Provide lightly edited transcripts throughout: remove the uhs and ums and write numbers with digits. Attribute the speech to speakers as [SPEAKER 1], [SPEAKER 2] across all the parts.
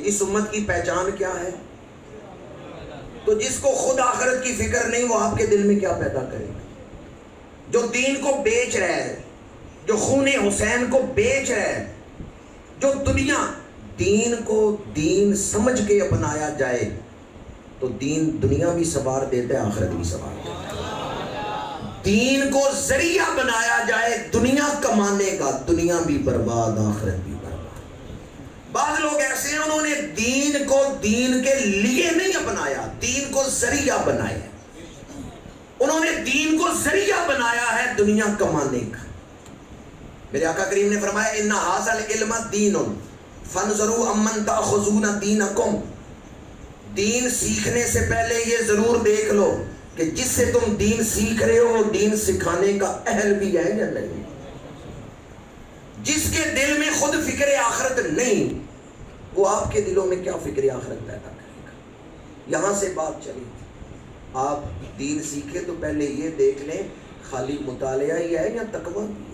[SPEAKER 1] اس امت کی پہچان کیا ہے؟ تو جس کو خود آخرت کی فکر نہیں وہ آپ کے دل میں کیا پیدا کرے گا؟ جو دین کو بیچ رہا ہے، جو خون حسین کو بیچ رہا ہے، جو دین کو دین سمجھ کے اپنایا جائے تو دین دنیا بھی سنوار دیتا ہے، آخرت بھی سنوار دیتا ہے۔ دین کو ذریعہ بنایا جائے دنیا کمانے کا، دنیا بھی برباد، آخرت بھی برباد۔ بعض لوگ ایسے ہیں انہوں نے دین کو دین کے لیے نہیں اپنایا، دین کو ذریعہ بنایا، انہوں نے دین کو ذریعہ بنایا ہے دنیا کمانے کا۔ میرے آقا کریم نے فرمایا ان ھذا العلم دین فانظروا امن تاخذون دینکم، دین سیکھنے سے پہلے یہ ضرور دیکھ لو کہ جس سے تم دین سیکھ رہے ہو وہ دین سکھانے کا اہل بھی ہے یا نہیں۔ جس کے دل میں خود فکر آخرت نہیں، وہ آپ کے دلوں میں کیا فکر آخرت پیدا کرے گا؟ یہاں سے بات چلی، آپ دین سیکھے تو پہلے یہ دیکھ لیں خالی مطالعہ ہی ہے یا تقویٰ بھی ہے۔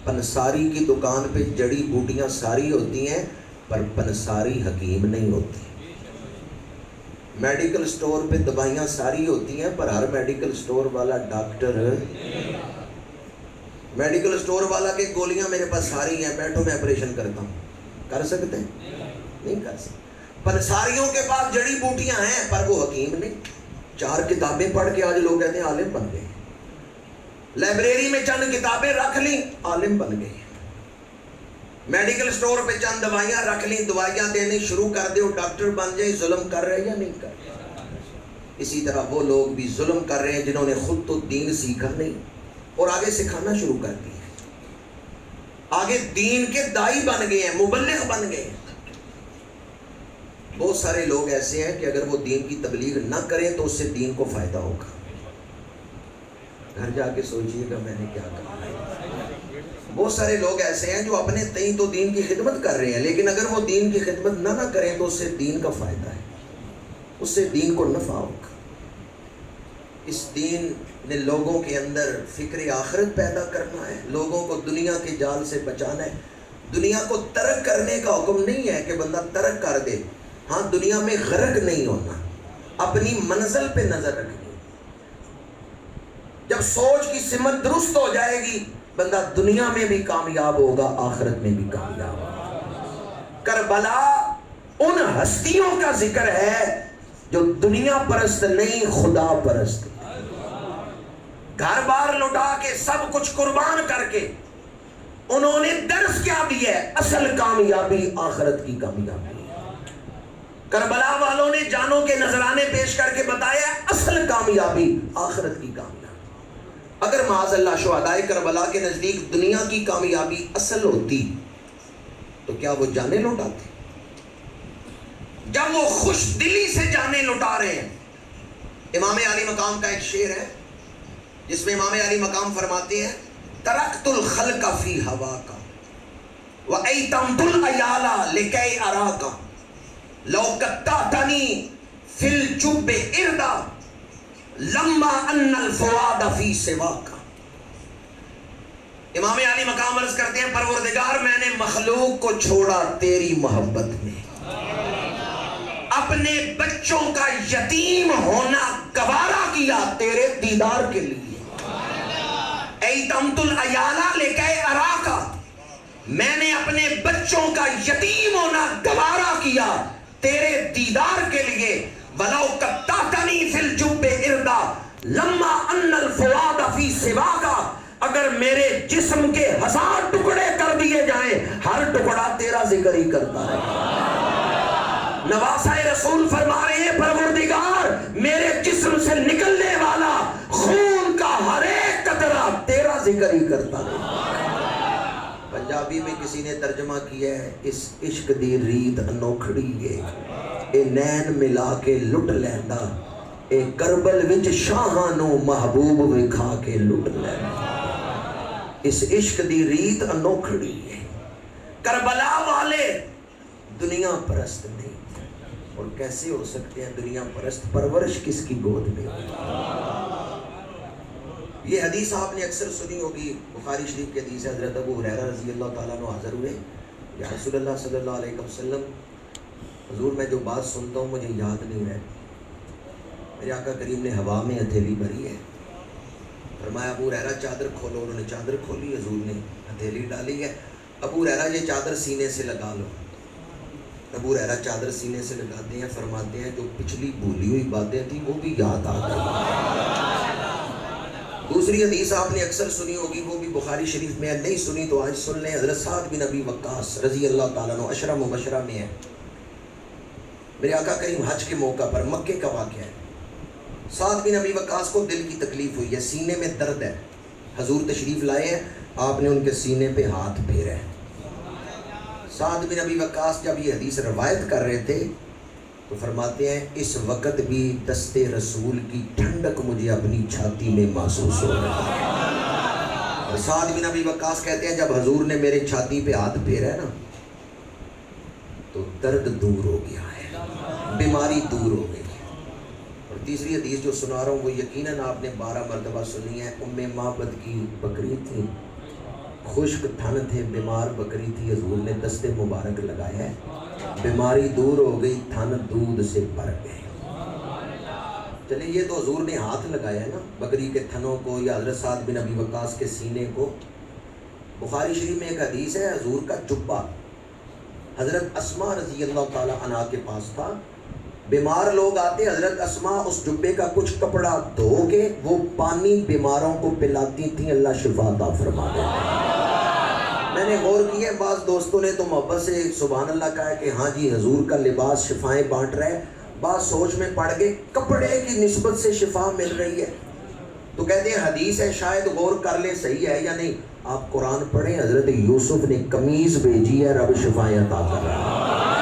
[SPEAKER 1] پنساری کی دکان پہ جڑی بوٹیاں ساری ہوتی ہیں پر پنساری حکیم نہیں ہوتی۔ میڈیکل سٹور پہ دوائیاں ساری ہوتی ہیں پر ہر میڈیکل سٹور والا ڈاکٹر، میڈیکل سٹور والا کے گولیاں میرے پاس ساری ہیں، بیٹھو میں آپریشن کرتا ہوں، کر سکتے ہیں؟ نہیں کر سکتے۔ پنساریوں کے پاس جڑی بوٹیاں ہیں پر وہ حکیم نہیں۔ 4 کتابیں پڑھ کے آج لوگ کہتے ہیں عالم بن گئے، لائبریری میں چند کتابیں رکھ لیں عالم بن گئے، میڈیکل سٹور پہ چند دوائیاں رکھ لیں، دوائیاں دینے شروع کر دے ڈاکٹر بن جائے۔ ظلم کر رہے یا نہیں کر رہے؟ اسی طرح وہ لوگ بھی ظلم کر رہے ہیں جنہوں نے خود تو دین سیکھا نہیں اور آگے سکھانا شروع کر دیا، آگے دین کے دائی بن گئے ہیں، مبلغ بن گئے ہیں۔ بہت سارے لوگ ایسے ہیں کہ اگر وہ دین کی تبلیغ نہ کریں تو اس سے دین کو فائدہ ہوگا۔ گھر جا کے سوچئے گا میں نے کیا کہا۔ بہت سارے لوگ ایسے ہیں جو اپنے تئیں تو دین کی خدمت کر رہے ہیں، لیکن اگر وہ دین کی خدمت نہ کریں تو اس سے دین کا فائدہ ہے، اس سے دین کو نفع ہوگا۔ اس دین نے لوگوں کے اندر فکر آخرت پیدا کرنا ہے، لوگوں کو دنیا کے جال سے بچانا ہے۔ دنیا کو ترک کرنے کا حکم نہیں ہے کہ بندہ ترک کر دے، ہاں دنیا میں غرق نہیں ہونا، اپنی منزل پہ نظر رکھنی۔ جب سوچ کی سمت درست ہو جائے گی بندہ دنیا میں بھی کامیاب ہوگا، آخرت میں بھی کامیاب ہوگا۔ کربلا ان ہستیوں کا ذکر ہے جو دنیا پرست نہیں، خدا پرست، گھر بار لٹا کے سب کچھ قربان کر کے انہوں نے درس کیا دیا ہے؟ اصل کامیابی آخرت کی کامیابی۔ کربلا والوں نے جانوں کے نذرانے پیش کر کے بتایا اصل کامیابی آخرت کی کامیابی۔ اگر معاذ اللہ شہدائے کربلا کے نزدیک دنیا کی کامیابی اصل ہوتی تو کیا وہ جانیں لوٹاتے؟ جب وہ خوش دلی سے جانیں لٹا رہے ہیں۔ امام علی مقام کا ایک شعر ہے جس میں امام علی مقام فرماتے ہیں ترکت الخلق فی ہواکا وایتمت العیال لکی اراکا لو قطعتنی فی الجب اردا لما ان الفؤاد فی سواکا۔ امام علی مقام عرض کرتے ہیں پروردگار میں نے مخلوق کو چھوڑا تیری محبت میں، اپنے بچوں کا یتیم ہونا گوارا کیا تیرے دیدار کے لیے۔ ایتمت العیال لکی اراکا، میں نے اپنے بچوں کا یتیم ہونا گوارا کیا تیرے دیدار کے لیے۔ وَلَوْ قَطَّعْتَنِي فِي الْجُبِّ إِرْدًا لَمَّا أَنَّ الْفُؤَادَ فِي سِوَاكَ، اگر میرے جسم کے 1000 ٹکڑے کر دیے جائیں ہر ٹکڑا تیرا ذکر ہی کرتا ہے۔ نواسہ رسول فرما رہے ہیں پروردگار میرے جسم سے نکلنے والا خون کا ہر ایک قطرہ تیرا ذکر ہی کرتا ہے۔ پنجابی میں کسی نے ترجمہ کیا ہے اس عشق دی ریت انوکھڑی ہے، اے نین ملا کے لٹ لیندا، اے کربل وچ شاہانوں محبوب وکھا کے لٹ لیندا۔ اس عشق دی ریت انوکھڑی ہے۔ کربلا والے دنیا پرست نہیں، اور کیسے ہو سکتے ہیں دنیا پرست؟ پرورش کس کی گود میں ہوئی؟ یہ حدیث آپ نے اکثر سنی ہوگی، بخاری شریف کی حدیث ہے۔ حضرت ابو ہریرہ رضی اللہ تعالیٰ عنہ حاضر ہوئے، یا رسول اللہ صلی اللہ علیہ وسلم حضور میں جو بات سنتا ہوں مجھے یاد نہیں رہتی. میرے آقا کریم نے ہوا میں ہتھیلی بھری ہے. فرمایا ابو ہریرہ چادر کھولو. انہوں نے چادر کھولی, حضور نے ہتھیلی ڈالی ہے. ابو ہریرہ یہ چادر سینے سے لگا لو. ابو ہریرہ چادر سینے سے لگاتے ہیں, فرماتے ہیں جو پچھلی بھولی ہوئی باتیں تھیں وہ بھی یاد آ گئی. دوسری حدیث آپ نے اکثر سنی ہوگی, وہ بھی بخاری شریف میں ہے, نہیں سنی تو آج سن لیں. حضرت سعد بن ابی وقاص رضی اللہ تعالیٰ عنہ عشرہ مبشرہ میں ہے. میرے آقا کریم حج کے موقع پر, مکے کا واقعہ ہے. سعد بن ابی وقاص کو دل کی تکلیف ہوئی ہے, سینے میں درد ہے. حضور تشریف لائے ہیں, آپ نے ان کے سینے پہ ہاتھ پھیرا ہے. سعد بن ابی وقاص جب یہ حدیث روایت کر رہے تھے تو فرماتے ہیں اس وقت بھی دست رسول کی ٹھنڈک مجھے اپنی چھاتی میں محسوس ہو رہا ہے. اور سعد بن ابی وقاص کہتے ہیں جب حضور نے میرے چھاتی پہ ہاتھ پھیرا ہے نا تو درد دور ہو گیا ہے, بیماری دور ہو گئی. اور تیسری حدیث جو سنا رہا ہوں وہ یقیناً آپ نے 12 مرتبہ سنی ہے. ام معبد کی بکری تھی, خشک تھن تھے, بیمار بکری تھی, حضور نے دست مبارک لگایا ہے, بیماری دور ہو گئی, تھن دودھ سے بھر گئے. چلے یہ تو حضور نے ہاتھ لگایا ہے نا بکری کے تھنوں کو یا حضرت سعد بن ابی وقاص کے سینے کو. بخاری شریف میں ایک حدیث ہے, حضور کا جبہ حضرت اسماء رضی اللہ تعالی عنہا کے پاس تھا. بیمار لوگ آتے, حضرت اسماء اس جبے کا کچھ کپڑا دھو کے وہ پانی بیماروں کو پلاتی تھیں, اللہ شفا عطا فرما دیتے. میں نے غور کیا, بعض دوستوں نے تو محبت سے سبحان اللہ کہا ہے کہ ہاں جی حضور کا لباس شفائیں بانٹ رہا ہے. بعض سوچ میں پڑ گئے کپڑے کی نسبت سے شفا مل رہی ہے, تو کہتے ہیں حدیث ہے, شاید غور کر لیں صحیح ہے یا نہیں. آپ قرآن پڑھیں, حضرت یوسف نے قمیض بھیجی ہے, رب شفائیں عطا کر رہا ہے.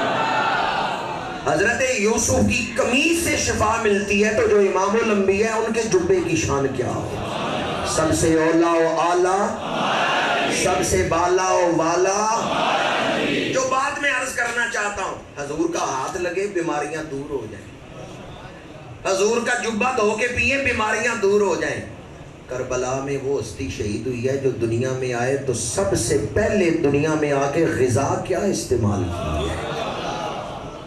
[SPEAKER 1] حضرت یوسف کی قمیض سے شفا ملتی ہے, تو جو امام الانبیاء ہیں ان کے جبے کی شان کیا ہو. سب سے اولا و اعلیٰ, سب سے بالا و والا. جو بات میں عرض کرنا چاہتا ہوں, حضور کا ہاتھ لگے بیماریاں دور ہو جائیں, حضور کا جبہ دھو کے پیئیں بیماریاں دور ہو جائیں. کربلا میں وہ ہستی شہید ہوئی ہے جو دنیا میں آئے تو سب سے پہلے دنیا میں آ کے غذا کیا استعمال کی ہے.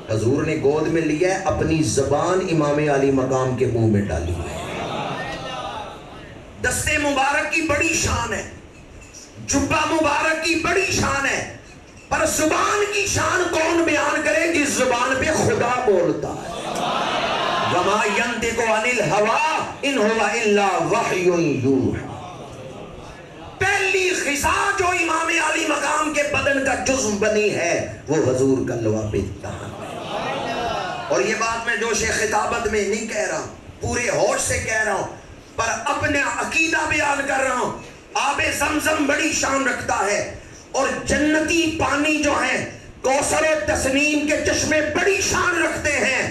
[SPEAKER 1] حضور نے گود میں لیا ہے, اپنی زبان امام علی مقام کے منہ میں ڈالی ہے. دست مبارک کی بڑی شان ہے, جبہ مبارک کی بڑی شان ہے, پر زبان کی شان کون بیان کرے جس زبان پہ خدا بولتا ہے. وَمَا يَنْطِقُ عَنِ الْهَوَىٰ إِنْ هُوَ إِلَّا وَحْيٌ يُوحَىٰ. پہلی غذا جو امام علی مقام کے بدن کا جزو بنی ہے وہ حضور کا لواب دہن ہے. اور یہ بات میں جوش خطابت میں نہیں کہہ رہا ہوں, پورے ہوش سے کہہ رہا ہوں, پر اپنا عقیدہ بیان کر رہا ہوں. آب زمزم بڑی شان رکھتا ہے, اور جنتی پانی جو ہیں کوثر و تسنیم کے چشمے بڑی شان رکھتے ہیں,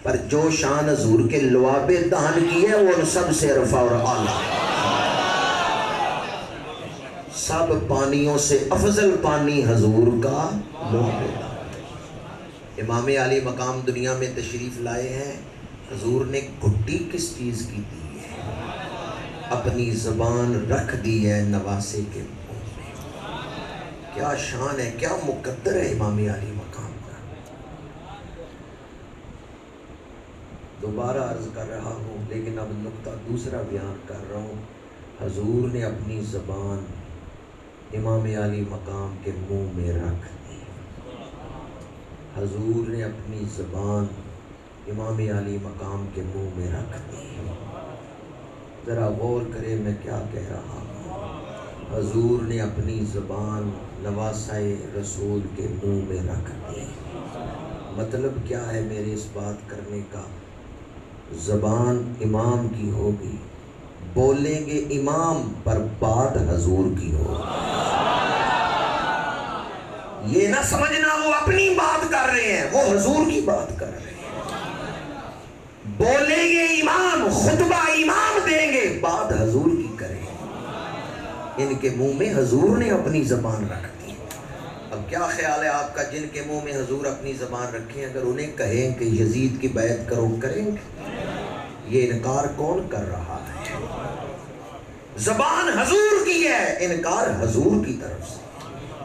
[SPEAKER 1] پر جو شان حضور کے لواب دہن کی ہے وہ سب سے رفع اور اعلیٰ. سب پانیوں سے افضل پانی حضور کا لواب دہن. امام علی مقام دنیا میں تشریف لائے ہیں, حضور نے گھٹی کس چیز کی دی ہے, اپنی زبان رکھ دی ہے نواسے کے منہ میں. کیا شان ہے, کیا مقدر ہے امام علی مقام کا. دوبارہ عرض کر رہا ہوں لیکن اب نقطہ دوسرا بیان کر رہا ہوں. حضور نے اپنی زبان امام علی مقام کے منہ میں رکھ دی. حضور نے اپنی زبان امام علی مقام کے منہ میں رکھ دی. ذرا غور کرے میں کیا کہہ رہا ہوں. حضور نے اپنی زبان نواسائے رسول کے منہ میں رکھ دی. مطلب کیا ہے میرے اس بات کرنے کا, زبان امام کی ہوگی, بولیں گے امام پر بات حضور کی ہوگی. یہ نہ سمجھنا وہ اپنی بات کر رہے ہیں, وہ حضور کی بات کر رہے ہیں. بولیں گے امام, خطبہ امام دیں گے, بات حضور کی کریں. ان کے منہ میں حضور نے اپنی زبان رکھ دی. اب کیا خیال ہے آپ کا, جن کے منہ میں حضور اپنی زبان رکھیں, اگر انہیں کہیں کہ یزید کی بیعت کرو, کریں گے؟ یہ انکار کون کر رہا ہے؟ زبان حضور کی ہے, انکار حضور کی طرف سے.